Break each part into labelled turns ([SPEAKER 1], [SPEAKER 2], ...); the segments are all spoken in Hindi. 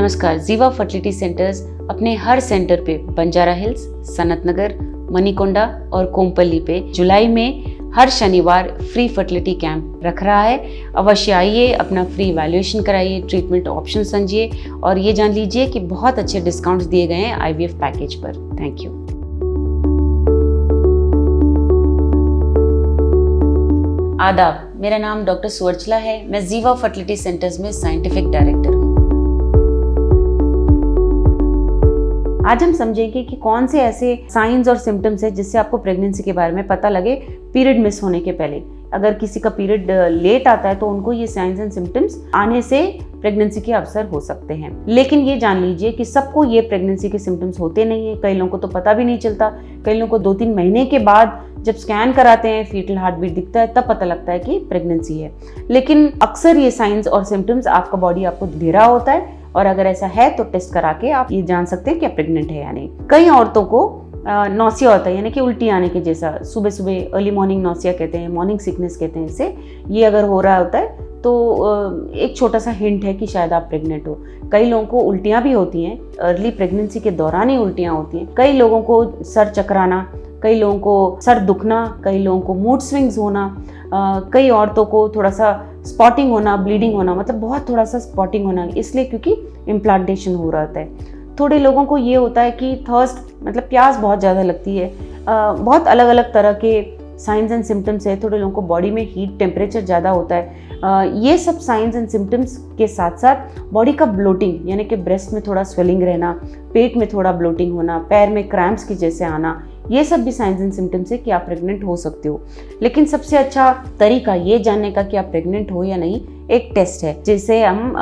[SPEAKER 1] नमस्कार। जीवा फर्टिलिटी सेंटर्स अपने हर सेंटर पे बंजारा हिल्स, सनत नगर, मनीकोंडा और कोमपल्ली पे जुलाई में हर शनिवार फ्री फर्टिलिटी कैंप रख रहा है। अवश्य आइए, अपना फ्री इवैल्यूएशन कराइए, ट्रीटमेंट ऑप्शन समझिए और ये जान लीजिए कि बहुत अच्छे डिस्काउंट्स दिए गए हैं आईवीएफ पैकेज पर। Thank you. आदाब, मेरा नाम डॉक्टर सुवर्चला है। मैं जीवा फर्टिलिटी सेंटर्स में साइंटिफिक डायरेक्टर हूँ। आज हम समझेंगे कि कौन से ऐसे साइंस और सिम्टम्स हैं जिससे आपको प्रेगनेंसी के बारे में पता लगे पीरियड मिस होने के पहले। अगर किसी का पीरियड लेट आता है तो उनको ये साइंस एंड सिम्टम्स आने से प्रेगनेंसी के अवसर हो सकते हैं। लेकिन ये जान लीजिए कि सबको ये प्रेगनेंसी के सिम्टम्स होते नहीं है। कई लोगों को तो पता भी नहीं चलता। कई लोगों को 2-3 महीने के बाद जब स्कैन कराते हैं, फीटल हार्ट बीट दिखता है, तब पता लगता है कि प्रेगनेंसी है। लेकिन अक्सर ये साइंस और सिम्टम्स आपका बॉडी आपको दे रहा होता है और अगर ऐसा है तो टेस्ट करा के आप ये जान सकते हैं कि आप प्रेग्नेंट है या नहीं। कई औरतों को नौसिया होता है, यानी कि उल्टी आने के जैसा। सुबह सुबह अर्ली मॉर्निंग नौसिया कहते हैं, मॉर्निंग सिकनेस कहते हैं इसे। ये अगर हो रहा होता है तो एक छोटा सा हिंट है कि शायद आप प्रेग्नेंट हो। कई लोगों को उल्टियाँ भी होती हैं, अर्ली प्रेगनेंसी के दौरान ही उल्टियाँ होती हैं। कई लोगों को सर चकराना, कई लोगों को सर दुखना, कई लोगों को मूड स्विंग्स होना, कई औरतों को थोड़ा सा स्पॉटिंग होना, ब्लीडिंग होना, मतलब बहुत थोड़ा सा स्पॉटिंग होना, इसलिए क्योंकि इम्प्लांटेशन हो रहा होता है। थोड़े लोगों को ये होता है कि थर्स्ट, मतलब प्यास बहुत ज़्यादा लगती है। बहुत अलग अलग तरह के साइंस एंड सिम्टम्स है। थोड़े लोगों को बॉडी में हीट टेम्परेचर ज़्यादा होता है। ये सब साइंस एंड सिम्टम्स के साथ साथ बॉडी का ब्लोटिंग, यानी कि ब्रेस्ट में थोड़ा स्वेलिंग रहना, पेट में थोड़ा ब्लोटिंग होना, पैर में क्रैम्प्स की जैसे आना, ये सब भी साइंस एंड सिम्टम्स है कि आप प्रेग्नेंट हो सकते हो। लेकिन सबसे अच्छा तरीका ये जानने का कि आप प्रेग्नेंट हो या नहीं, एक टेस्ट है जिसे हम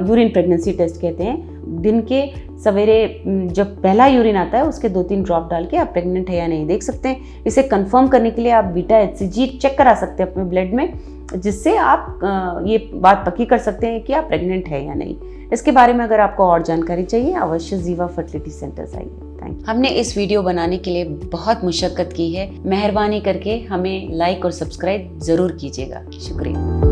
[SPEAKER 1] यूरिन प्रेगनेंसी टेस्ट कहते हैं। दिन के सवेरे जब पहला यूरिन आता है उसके 2-3 ड्रॉप डाल के आप प्रेग्नेंट है या नहीं देख सकते हैं। इसे कंफर्म करने के लिए आप बीटा HCG चेक करा सकते हैं अपने ब्लड में, जिससे आप ये बात पक्की कर सकते हैं कि आप प्रेग्नेंट है या नहीं। इसके बारे में अगर आपको और जानकारी चाहिए, अवश्य जीवा फर्टिलिटी सेंटर्स आइए। Thank you. हमने इस वीडियो बनाने के लिए बहुत मुशक्कत की है। मेहरबानी करके हमें लाइक और सब्सक्राइब ज़रूर कीजिएगा। शुक्रिया।